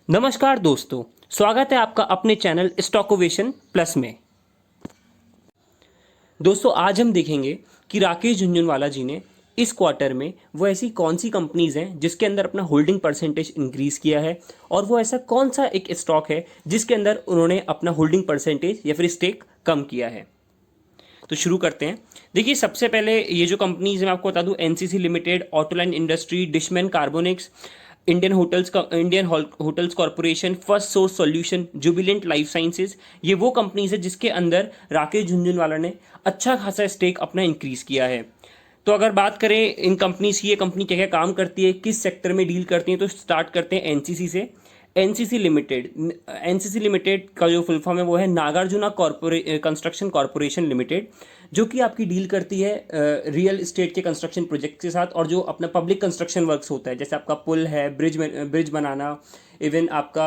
नमस्कार दोस्तों, स्वागत है आपका अपने चैनल स्टॉकोवेशन प्लस में। दोस्तों आज हम देखेंगे कि राकेश झुनझुनवाला जी ने इस क्वार्टर में वो ऐसी कौन सी कंपनीज हैं जिसके अंदर अपना होल्डिंग परसेंटेज इंक्रीज किया है और वो ऐसा कौन सा एक स्टॉक है जिसके अंदर उन्होंने अपना होल्डिंग परसेंटेज या फिर स्टेक कम किया है। तो शुरू करते हैं। देखिए सबसे पहले ये जो कंपनीज मैं आपको बता दूं, NCC limited, Autoline industry, Dishman Carbonics, Indian hotels corporation, first source solution, Jubilant life sciences, ये वो कंपनीज है जिसके अंदर राकेश झुनझुनवाला ने अच्छा खासा स्टेक अपना इंक्रीज किया है। तो अगर बात करें इन कंपनीज की, ये कंपनी क्या क्या काम करती है, किस सेक्टर में डील करती है, तो स्टार्ट करते हैं एनसीसी से। एनसीसी लिमिटेड का जो फुल फॉर्म है वो है नागार्जुना कंस्ट्रक्शन कॉरपोरेशन लिमिटेड, जो कि आपकी डील करती है रियल इस्टेट के कंस्ट्रक्शन प्रोजेक्ट के साथ, और जो अपना पब्लिक कंस्ट्रक्शन वर्क्स होता है, जैसे आपका पुल है, ब्रिज बनाना, इवन आपका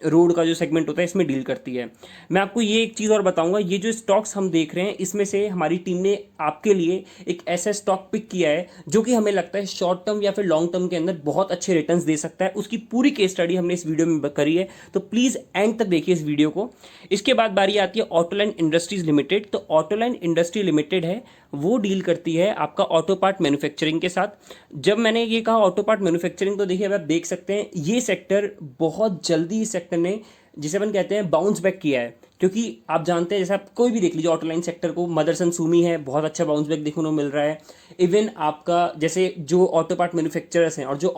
रोड का जो सेगमेंट होता है, इसमें डील करती है। मैं आपको ये एक चीज़ और बताऊंगा, ये जो स्टॉक्स हम देख रहे हैं इसमें से हमारी टीम ने आपके लिए एक ऐसा स्टॉक पिक किया है जो कि हमें लगता है शॉर्ट टर्म या फिर लॉन्ग टर्म के अंदर बहुत अच्छे रिटर्न्स दे सकता है। उसकी पूरी केस स्टडी हमने इस वीडियो में करी है, तो प्लीज़ एंड तक देखिए इस वीडियो को। इसके बाद बारी आती है ऑटोलाइन इंडस्ट्रीज लिमिटेड। तो ऑटोलाइन इंडस्ट्री लिमिटेड है, वो डील करती है आपका ऑटो पार्ट मैन्युफैक्चरिंग के साथ। जब मैंने ये कहा ऑटो पार्ट मैन्युफैक्चरिंग, तो देखिए अब आप देख सकते हैं ये सेक्टर बहुत जल्दी, इस सेक्टर ने जिसे अपन कहते हैं बाउंस बैक किया है, क्योंकि आप जानते हैं जैसे आप कोई भी देख लीजिए ऑटोलाइन सेक्टर को, मदरसन सुमी है, बहुत अच्छा बाउंस बैक देखने को मिल रहा है। इवन आपका जैसे जो ऑटो पार्ट मैन्युफैक्चरर्स हैं और जो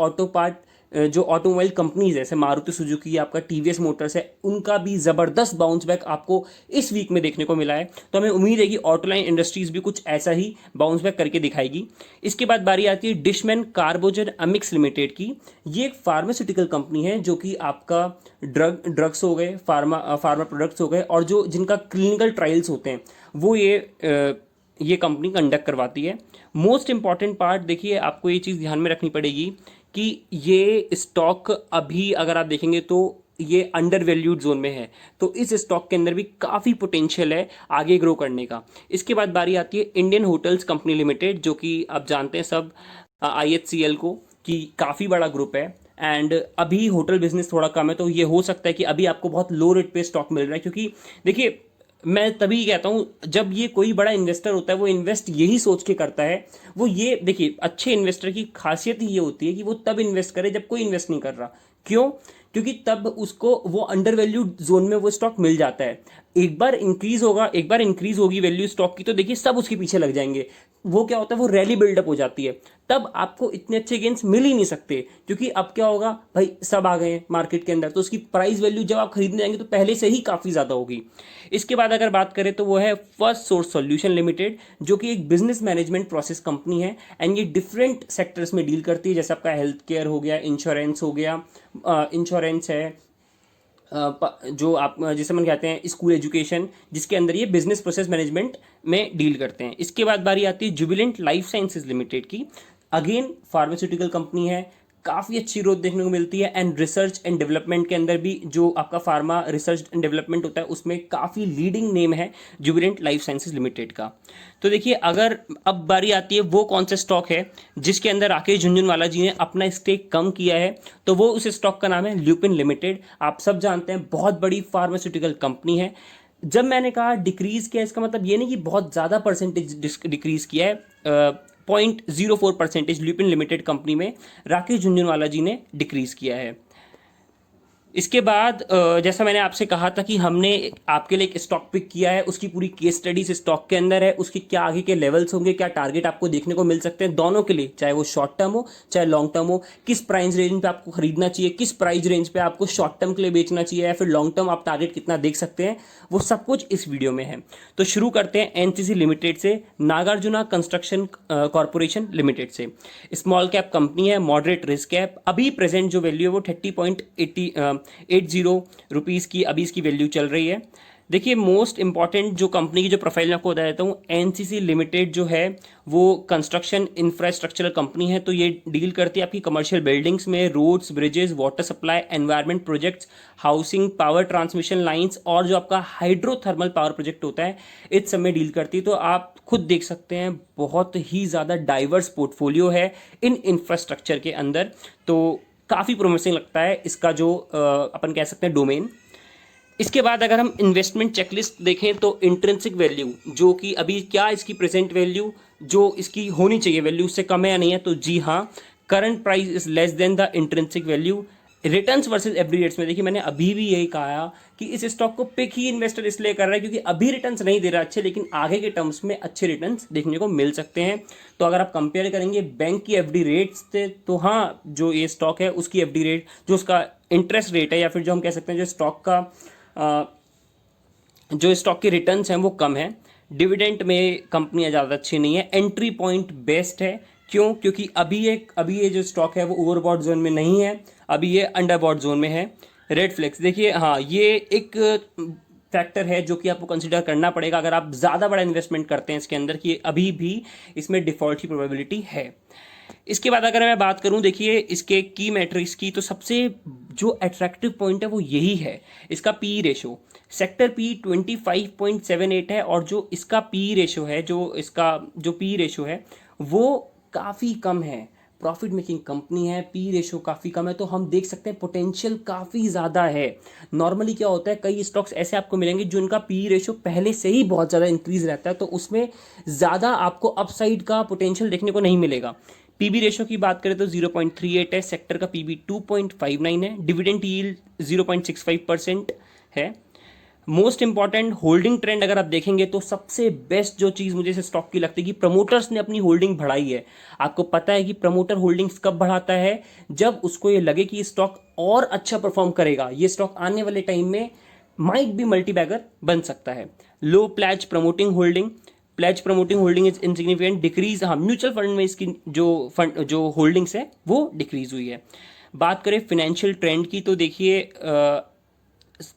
ऑटोमोबाइल कंपनीज है, जैसे मारुति सुजुकी, आपका टीवीएस मोटर्स है, उनका भी ज़बरदस्त बाउंस बैक आपको इस वीक में देखने को मिला है। तो हमें उम्मीद है कि ऑटोलाइन इंडस्ट्रीज भी कुछ ऐसा ही बाउंस बैक करके दिखाएगी। इसके बाद बारी आती है डिशमैन कार्बोजन अमिक्स लिमिटेड की। ये एक फार्मास्यूटिकल कंपनी है जो कि आपका ड्रग्स हो गए, फार्मा प्रोडक्ट्स हो गए, और जो जिनका क्लिनिकल ट्रायल्स होते हैं वो ये कंपनी कंडक्ट करवाती है। मोस्ट इंपॉर्टेंट पार्ट देखिए, आपको ये चीज़ ध्यान में रखनी पड़ेगी कि ये स्टॉक अभी अगर आप देखेंगे तो ये अंडर वैल्यूड जोन में है, तो इस स्टॉक के अंदर भी काफ़ी पोटेंशियल है आगे ग्रो करने का। इसके बाद बारी आती है इंडियन होटल्स कंपनी लिमिटेड, जो कि आप जानते हैं सब IHCL को, कि काफ़ी बड़ा ग्रुप है एंड अभी होटल बिजनेस थोड़ा कम है, तो ये हो सकता है कि अभी आपको बहुत लो रेट पे स्टॉक मिल रहा है। क्योंकि देखिए मैं तभी कहता हूँ, जब ये कोई बड़ा इन्वेस्टर होता है वो इन्वेस्ट यही सोच के करता है, वो ये देखिए अच्छे इन्वेस्टर की खासियत ही ये होती है कि वो तब इन्वेस्ट करे जब कोई इन्वेस्ट नहीं कर रहा। क्यों? क्योंकि तब उसको वो अंडर वैल्यूड जोन में वो स्टॉक मिल जाता है। एक बार इंक्रीज होगी वैल्यू स्टॉक की, तो देखिए सब उसके पीछे लग जाएंगे। वो क्या होता है, वो रैली बिल्डअप हो जाती है, तब आपको इतने अच्छे गेंस मिल ही नहीं सकते। क्योंकि अब क्या होगा भाई, सब आ गए हैं मार्केट के अंदर, तो उसकी प्राइस वैल्यू जब आप खरीदने जाएंगे तो पहले से ही काफ़ी ज़्यादा होगी। इसके बाद अगर बात करें तो वो है फर्स्ट सोर्स सॉल्यूशन लिमिटेड, जो कि एक बिजनेस मैनेजमेंट प्रोसेस कंपनी है एंड ये डिफरेंट सेक्टर्स में डील करती है, जैसे आपका हेल्थ केयर हो गया, इंश्योरेंस हो गया, इंश्योरेंस है, जो आप जिसे हम कहते हैं स्कूल एजुकेशन, जिसके अंदर ये बिजनेस प्रोसेस मैनेजमेंट में डील करते हैं। इसके बाद बारी आती है जुबिलेंट लाइफ साइंसेज लिमिटेड की। अगेन फार्मास्यूटिकल कंपनी है, काफ़ी अच्छी ग्रोथ देखने को मिलती है एंड रिसर्च एंड डेवलपमेंट के अंदर भी जो आपका फार्मा रिसर्च एंड डेवलपमेंट होता है उसमें काफ़ी लीडिंग नेम है जुबिलेंट लाइफ साइंसेज लिमिटेड का। तो देखिए अगर अब बारी आती है वो कौन सा स्टॉक है जिसके अंदर राकेश झुनझुनवाला जी ने अपना स्टेक कम किया है, तो वो उस स्टॉक का नाम है ल्यूपिन लिमिटेड। आप सब जानते हैं बहुत बड़ी फार्मास्यूटिकल कंपनी है। जब मैंने कहा डिक्रीज किया, इसका मतलब ये नहीं कि बहुत ज़्यादा परसेंटेज डिक्रीज किया है। 0.04% ल्यूपिन लिमिटेड कंपनी में राकेश झुनझुनवाला जी ने डिक्रीज किया है। इसके बाद जैसा मैंने आपसे कहा था कि हमने आपके लिए एक स्टॉक पिक किया है, उसकी पूरी केस स्टडी इस स्टॉक के अंदर है, उसके क्या आगे के लेवल्स होंगे, क्या टारगेट आपको देखने को मिल सकते हैं दोनों के लिए, चाहे वो शॉर्ट टर्म हो चाहे लॉन्ग टर्म हो, किस प्राइस रेंज पे आपको खरीदना चाहिए, किस प्राइस रेंज पे आपको शॉर्ट टर्म के लिए बेचना चाहिए, या फिर लॉन्ग टर्म आप टारगेट कितना देख सकते हैं, वो सब कुछ इस वीडियो में है। तो शुरू करते हैं एनसीसी लिमिटेड से, नागार्जुना कंस्ट्रक्शन कॉरपोरेशन लिमिटेड से। स्मॉल कैप कंपनी है, मॉडरेट रिस्क है। अभी प्रेजेंट जो वैल्यू है वो 30.80 रुपीज़ की अभी इसकी वैल्यू चल रही है। देखिए मोस्ट इंपॉर्टेंट जो कंपनी की जो प्रोफाइल मैं आपको बता देता हूँ, एनसीसी लिमिटेड जो है वो कंस्ट्रक्शन इंफ्रास्ट्रक्चरल कंपनी है। तो ये डील करती है आपकी कमर्शियल बिल्डिंग्स में, roads, bridges, water supply, environment projects, housing, power transmission lines, और जो आपका हाइड्रोथर्मल पावर प्रोजेक्ट होता है, इस सब में डील करती है। तो आप खुद देख सकते हैं बहुत ही ज़्यादा डाइवर्स पोर्टफोलियो है इन इंफ्रास्ट्रक्चर के अंदर। तो काफ़ी प्रोमिसिंग लगता है इसका जो अपन कह सकते हैं डोमेन। इसके बाद अगर हम इन्वेस्टमेंट चेकलिस्ट देखें तो इंट्रिंसिक वैल्यू जो कि अभी क्या इसकी प्रेजेंट वैल्यू जो इसकी होनी चाहिए वैल्यू उससे कम है या नहीं है, तो जी हाँ, current price is less than the intrinsic value. Returns versus FD rates में देखिए मैंने अभी भी यही कहा कि इस स्टॉक को पिक ही इन्वेस्टर इसलिए कर रहा है क्योंकि अभी रिटर्न्स नहीं दे रहा अच्छे, लेकिन आगे के टर्म्स में अच्छे रिटर्न्स देखने को मिल सकते हैं। तो अगर आप कंपेयर करेंगे बैंक की एफडी रेट्स से तो हाँ, जो ये स्टॉक है उसकी एफडी रेट जो उसका इंटरेस्ट रेट है या फिर जो हम कह सकते हैं जो स्टॉक का जो स्टॉक के रिटर्न्स हैं वो कम है। डिविडेंड में कंपनियां ज़्यादा अच्छी नहीं है। एंट्री पॉइंट बेस्ट है, क्यों? क्योंकि अभी ये जो स्टॉक है वो ओवरबॉट जोन में नहीं है, अभी ये अंडरबॉट जोन में है। रेड फ्लैग्स देखिए, हाँ ये एक फैक्टर है जो कि आपको कंसिडर करना पड़ेगा अगर आप ज़्यादा बड़ा इन्वेस्टमेंट करते हैं इसके अंदर, कि अभी भी इसमें डिफॉल्ट की प्रोबेबिलिटी है। इसके बाद अगर मैं बात करूं देखिए इसके की मैट्रिक्स की, तो सबसे जो अट्रैक्टिव पॉइंट है वो यही है इसका पी रेशो। सेक्टर पी 25.78 है और जो इसका पी रेशो है जो पी रेशो है वो काफ़ी कम है। प्रॉफिट मेकिंग कंपनी है, पी रेशो काफ़ी कम है, तो हम देख सकते हैं पोटेंशियल काफ़ी ज़्यादा है। नॉर्मली क्या होता है, कई स्टॉक्स ऐसे आपको मिलेंगे जो इनका पी रेशो पहले से ही बहुत ज़्यादा इंक्रीज रहता है, तो उसमें ज़्यादा आपको अपसाइड का पोटेंशियल देखने को नहीं मिलेगा। पीबी रेशो की बात करें तो 0.38 है, सेक्टर का पीबी 2.59 है, डिविडेंड यील्ड 0.65% है। मोस्ट इंपॉर्टेंट होल्डिंग ट्रेंड अगर आप देखेंगे तो सबसे बेस्ट जो चीज़ मुझे इस स्टॉक की लगती है कि प्रमोटर्स ने अपनी होल्डिंग बढ़ाई है। आपको पता है कि प्रमोटर होल्डिंग्स कब बढ़ाता है, जब उसको ये लगे कि स्टॉक और अच्छा परफॉर्म करेगा, ये स्टॉक आने वाले टाइम में माइट भी मल्टीबैगर बन सकता है। Low pledge promoting holding is insignificant, decrease. हाँ, म्यूचुअल फंड में इसकी जो होल्डिंग्स है वो डिक्रीज हुई है। बात करें फिनेंशियल ट्रेंड की तो देखिए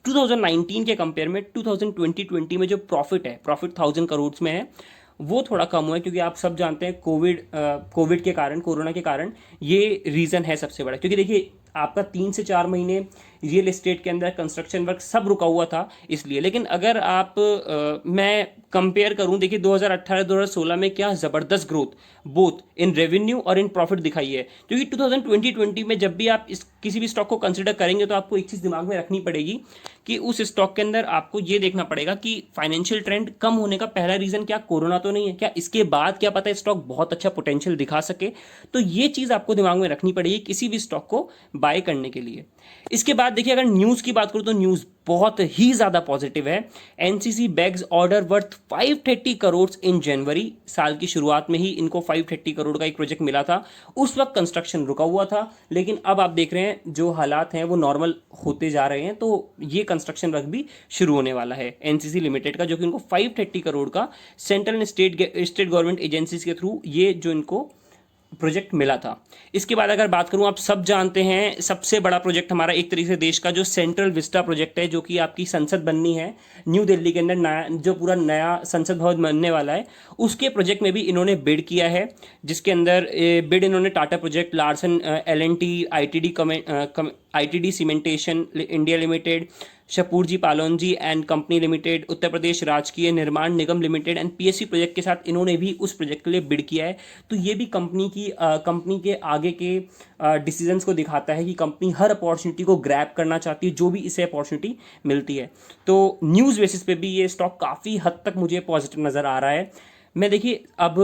2019 के कंपेयर में 2020 में जो प्रॉफिट 1000 करोड़ में है वो थोड़ा कम हुआ है, क्योंकि आप सब जानते हैं कोविड के कारण, कोरोना के कारण ये रीज़न है सबसे बड़ा। क्योंकि देखिए आपका 3 से 4 महीने रियल एस्टेट के अंदर कंस्ट्रक्शन वर्क सब रुका हुआ था इसलिए। लेकिन अगर आप मैं कंपेयर करूं, देखिए 2018-2016 में क्या ज़बरदस्त ग्रोथ बोथ इन रेवेन्यू और इन प्रॉफिट दिखाई है। क्योंकि 2020 में जब भी आप किसी भी स्टॉक को कंसिडर करेंगे तो आपको एक चीज़ दिमाग में रखनी पड़ेगी कि उस स्टॉक के अंदर आपको ये देखना पड़ेगा कि फाइनेंशियल ट्रेंड कम होने का पहला रीज़न क्या कोरोना तो नहीं है, क्या इसके बाद क्या पता है स्टॉक बहुत अच्छा पोटेंशियल दिखा सके। तो ये चीज़ आपको दिमाग में रखनी पड़ेगी किसी भी स्टॉक को बाय करने के लिए। इसके बाद देखिए अगर न्यूज़ की बात करूं तो न्यूज़ बहुत ही ज़्यादा पॉजिटिव है। NCC bags order worth 530 crore in January. साल की शुरुआत में ही इनको 530 करोड़ का एक प्रोजेक्ट मिला था, उस वक्त कंस्ट्रक्शन रुका हुआ था, लेकिन अब आप देख रहे हैं जो हालात हैं वो नॉर्मल होते जा रहे हैं, तो ये कंस्ट्रक्शन वर्क भी शुरू होने वाला है एनसीसी लिमिटेड का, जो कि इनको 530 करोड़ का central and state government agencies के थ्रू ये जो इनको प्रोजेक्ट मिला था। इसके बाद अगर बात करूं, आप सब जानते हैं सबसे बड़ा प्रोजेक्ट हमारा एक तरीके से देश का जो सेंट्रल विस्टा प्रोजेक्ट है, जो कि आपकी संसद बननी है न्यू दिल्ली के अंदर, नया जो पूरा नया संसद भवन बनने वाला है, उसके प्रोजेक्ट में भी इन्होंने बिड किया है, जिसके अंदर बिड इन्होंने Tata project, Larsen L and T, ITD Cementation India limited, Shapoorji Pallonji and company limited, Uttar Pradesh Rajkiya Nirman Nigam limited and PSC project के साथ इन्होंने भी उस प्रोजेक्ट के लिए बिड किया है। तो ये भी कंपनी के आगे के डिसीजंस को दिखाता है कि कंपनी हर अपॉर्चुनिटी को ग्रैब करना चाहती है जो भी इसे अपॉर्चुनिटी मिलती है। तो न्यूज़ बेसिस पे भी ये स्टॉक काफ़ी हद तक मुझे पॉजिटिव नज़र आ रहा है। मैं देखिए अब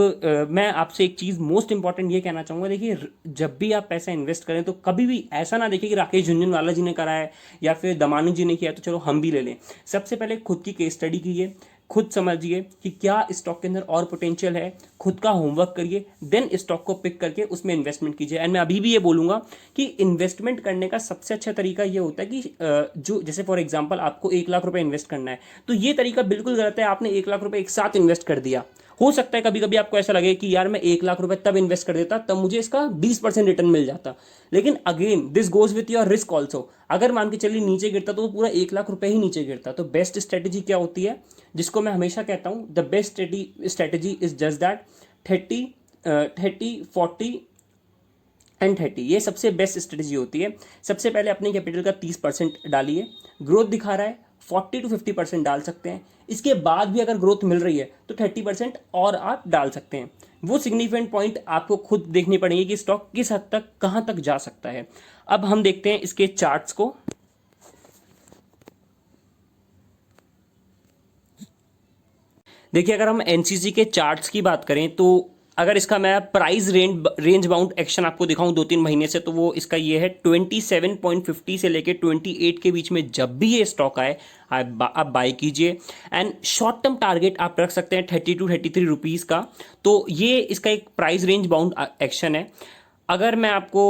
मैं आपसे एक चीज़ मोस्ट इंपॉर्टेंट ये कहना चाहूँगा, देखिए जब भी आप पैसा इन्वेस्ट करें तो कभी भी ऐसा ना देखिए कि राकेश झुनझुनवाला जी ने करा है या फिर दमानी जी ने किया तो चलो हम भी ले लें। सबसे पहले खुद की केस स्टडी कीजिए, खुद समझिए कि क्या स्टॉक के अंदर और पोटेंशियल है, खुद का होमवर्क करिए, देन स्टॉक को पिक करके उसमें इन्वेस्टमेंट कीजिए। एंड मैं अभी भी ये बोलूँगा कि इन्वेस्टमेंट करने का सबसे अच्छा तरीका ये होता है कि जो जैसे फॉर एग्जांपल आपको 1 लाख रुपए इन्वेस्ट करना है, तो ये तरीका बिल्कुल गलत है। आपने 1 लाख रुपए एक साथ इन्वेस्ट कर दिया, हो सकता है कभी कभी आपको ऐसा लगे कि यार मैं 1 लाख रुपए तब इन्वेस्ट कर देता तब मुझे इसका 20% रिटर्न मिल जाता, लेकिन again this goes with your risk also. अगर मान के चलिए नीचे गिरता तो वो पूरा 1 लाख रुपए ही नीचे गिरता। तो बेस्ट स्ट्रेटेजी क्या होती है, जिसको मैं हमेशा कहता हूँ, the best strategy is just that 30 40 and 30, ये सबसे बेस्ट स्ट्रेटेजी होती है। सबसे पहले अपने कैपिटल का 30% डालिए, ग्रोथ दिखा रहा है 40 to 50% डाल सकते हैं। इसके बाद भी अगर ग्रोथ मिल रही है तो 30% और आप डाल सकते हैं। वो सिग्निफिकेंट पॉइंट आपको खुद देखनी पड़ेगी कि स्टॉक किस हद तक कहाँ तक जा सकता है। अब हम देखते हैं इसके चार्ट्स को। देखिए, अगर हम एनसीसी के चार्ट्स की बात करें तो अगर इसका मैं प्राइस रेंज बाउंड एक्शन आपको दिखाऊं 2-3 महीने से, तो वो इसका ये है 27.50 से लेके 28 के बीच में जब भी ये स्टॉक आए आप बाय कीजिए। एंड शॉर्ट टर्म टारगेट आप रख सकते हैं 30 to 33 रुपीज़ का। तो ये इसका एक प्राइस रेंज बाउंड एक्शन है। अगर मैं आपको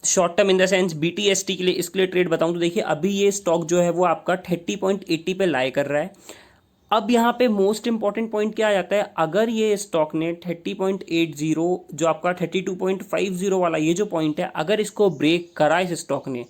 short term in the sense BTST के लिए इसके लिए ट्रेड बताऊं तो देखिए, अभी ये स्टॉक जो है वो आपका 30.80 पे लाई कर रहा है। अब यहाँ पे मोस्ट इंपॉर्टेंट पॉइंट क्या आ जाता है, अगर ये स्टॉक ने 30.80 जो आपका 32.50 वाला ये जो पॉइंट है, अगर इसको ब्रेक करा इस स्टॉक ने,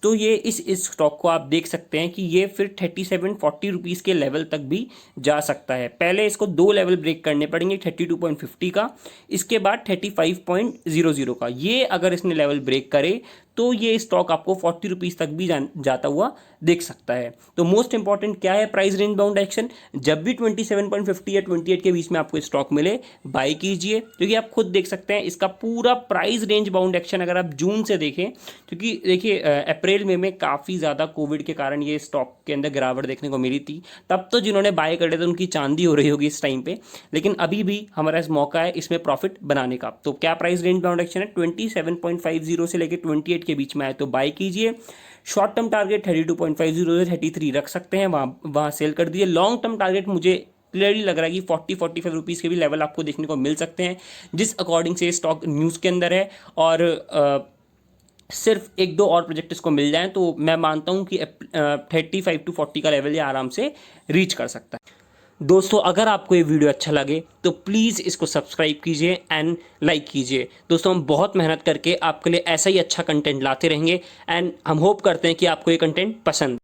तो ये इस स्टॉक को आप देख सकते हैं कि ये फिर 37-40 रुपीज़ के लेवल तक भी जा सकता है। पहले इसको 2 लेवल ब्रेक करने पड़ेंगे, 32.50 का, इसके बाद 35.00 का। ये अगर इसने लेवल ब्रेक करे तो ये स्टॉक आपको 40 रुपीज़ तक भी जाता हुआ देख सकता है। तो मोस्ट इंपॉर्टेंट क्या है प्राइस रेंज बाउंड एक्शन, जब भी 27.50 या 28 के बीच में आपको स्टॉक मिले बाय कीजिए, क्योंकि आप खुद देख सकते हैं इसका पूरा प्राइस रेंज बाउंड एक्शन अगर आप जून से देखें, क्योंकि देखिए अप्रैल में काफ़ी ज़्यादा कोविड के कारण ये स्टॉक के अंदर गिरावट देखने को मिली थी, तब तो जिन्होंने बाय कर लिया था उनकी चांदी हो रही होगी इस टाइम पे, लेकिन अभी भी हमारा इस मौका है इसमें प्रॉफिट बनाने का। तो क्या प्राइस रेंज बाउंड एक्शन है, 27.50 से लेकर 28 के बीच में आए तो बाय कीजिए। शॉर्ट टर्म टारगेट 32.50 से 33 रख सकते हैं, वहाँ सेल कर दीजिए। लॉन्ग टर्म टारगेट मुझे क्लियरली लग रहा है कि 40-45 रुपीज़ के भी लेवल आपको देखने को मिल सकते हैं, जिस अकॉर्डिंग से स्टॉक न्यूज़ के अंदर है। और सिर्फ 1-2 और प्रोजेक्ट इसको मिल जाएं तो मैं मानता हूं कि 35 to 40 का लेवल ये आराम से रीच कर सकता है। दोस्तों, अगर आपको ये वीडियो अच्छा लगे तो प्लीज़ इसको सब्सक्राइब कीजिए एंड लाइक कीजिए। दोस्तों, हम बहुत मेहनत करके आपके लिए ऐसा ही अच्छा कंटेंट लाते रहेंगे एंड हम होप करते हैं कि आपको ये कंटेंट पसंद